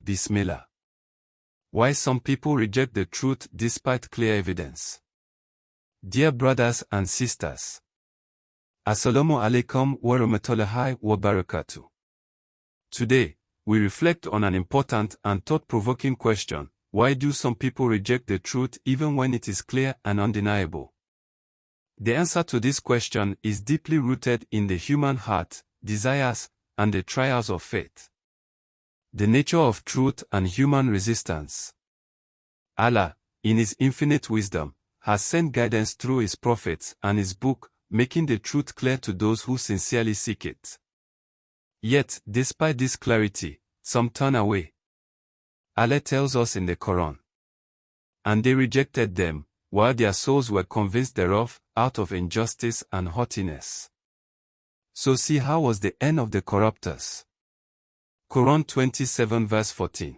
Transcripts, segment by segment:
Bismillah. Why some people reject the truth despite clear evidence. Dear brothers and sisters, Assalamu alaikum wa rahmatullahi wa barakatuh. Today, we reflect on an important and thought-provoking question: why do some people reject the truth even when it is clear and undeniable? The answer to this question is deeply rooted in the human heart, desires, and the trials of faith. The nature of truth and human resistance. Allah, in His infinite wisdom, has sent guidance through His prophets and His book, making the truth clear to those who sincerely seek it. Yet, despite this clarity, some turn away. Allah tells us in the Quran, "And they rejected them, while their souls were convinced thereof, out of injustice and haughtiness." So see how was the end of the corruptors. Quran 27 verse 14.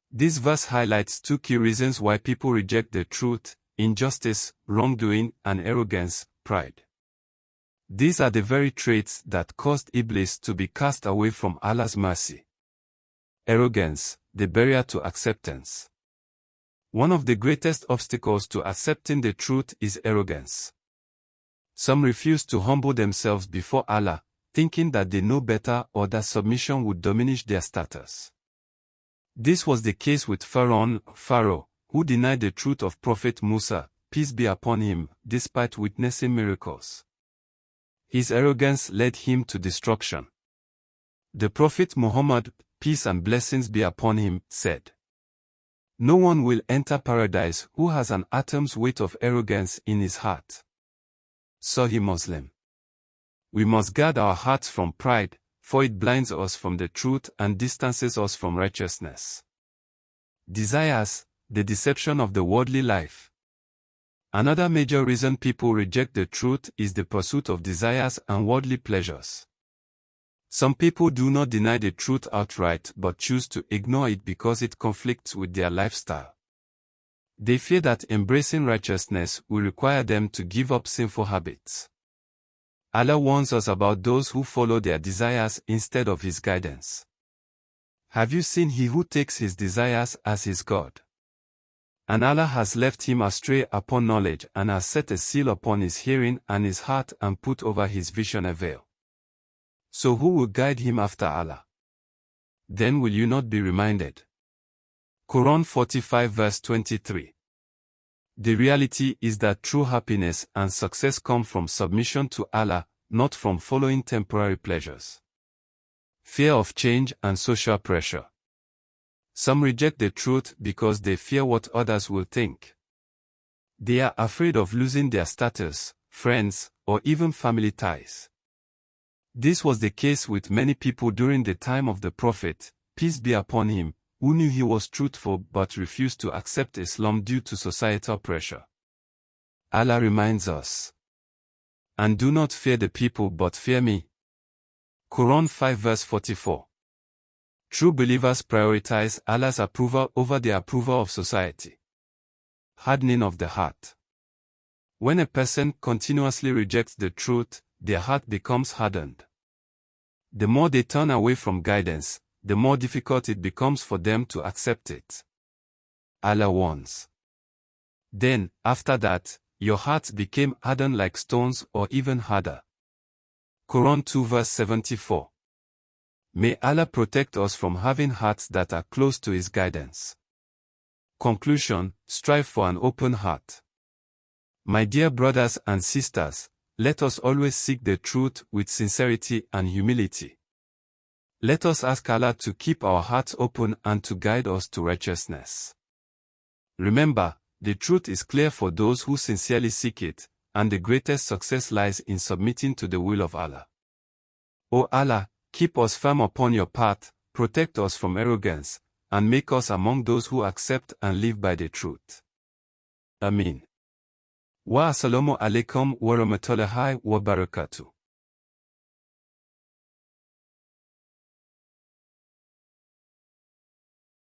This verse highlights two key reasons why people reject the truth: injustice, wrongdoing, and arrogance, pride. These are the very traits that caused Iblis to be cast away from Allah's mercy. Arrogance, the barrier to acceptance. One of the greatest obstacles to accepting the truth is arrogance. Some refuse to humble themselves before Allah, thinking that they know better or that submission would diminish their status. This was the case with Pharaoh, who denied the truth of Prophet Musa, peace be upon him, despite witnessing miracles. His arrogance led him to destruction. The Prophet Muhammad, peace and blessings be upon him, said, "No one will enter paradise who has an atom's weight of arrogance in his heart." Sahih Muslim. We must guard our hearts from pride, for it blinds us from the truth and distances us from righteousness. Desires, the deception of the worldly life. Another major reason people reject the truth is the pursuit of desires and worldly pleasures. Some people do not deny the truth outright but choose to ignore it because it conflicts with their lifestyle. They fear that embracing righteousness will require them to give up sinful habits. Allah warns us about those who follow their desires instead of His guidance. Have you seen he who takes his desires as his God? And Allah has left him astray upon knowledge and has set a seal upon his hearing and his heart and put over his vision a veil. So who will guide him after Allah? Then will you not be reminded? Quran 45 verse 23. The reality is that true happiness and success come from submission to Allah, not from following temporary pleasures. Fear of change and social pressure. Some reject the truth because they fear what others will think. They are afraid of losing their status, friends, or even family ties. This was the case with many people during the time of the Prophet, peace be upon him, who knew he was truthful but refused to accept Islam due to societal pressure. Allah reminds us, "And do not fear the people but fear me." Quran 5 verse 44. True believers prioritize Allah's approval over the approval of society. Hardening of the heart. When a person continuously rejects the truth, their heart becomes hardened. The more they turn away from guidance, the more difficult it becomes for them to accept it. Allah warns. Then, after that, your hearts became hardened like stones or even harder. Quran 2 verse 74. May Allah protect us from having hearts that are close to His guidance. Conclusion: strive for an open heart. My dear brothers and sisters, let us always seek the truth with sincerity and humility. Let us ask Allah to keep our hearts open and to guide us to righteousness. Remember, the truth is clear for those who sincerely seek it, and the greatest success lies in submitting to the will of Allah. O Allah, keep us firm upon your path, protect us from arrogance, and make us among those who accept and live by the truth. Amin. Wa assalamu alaikum wa rahmatullahi wa barakatuh.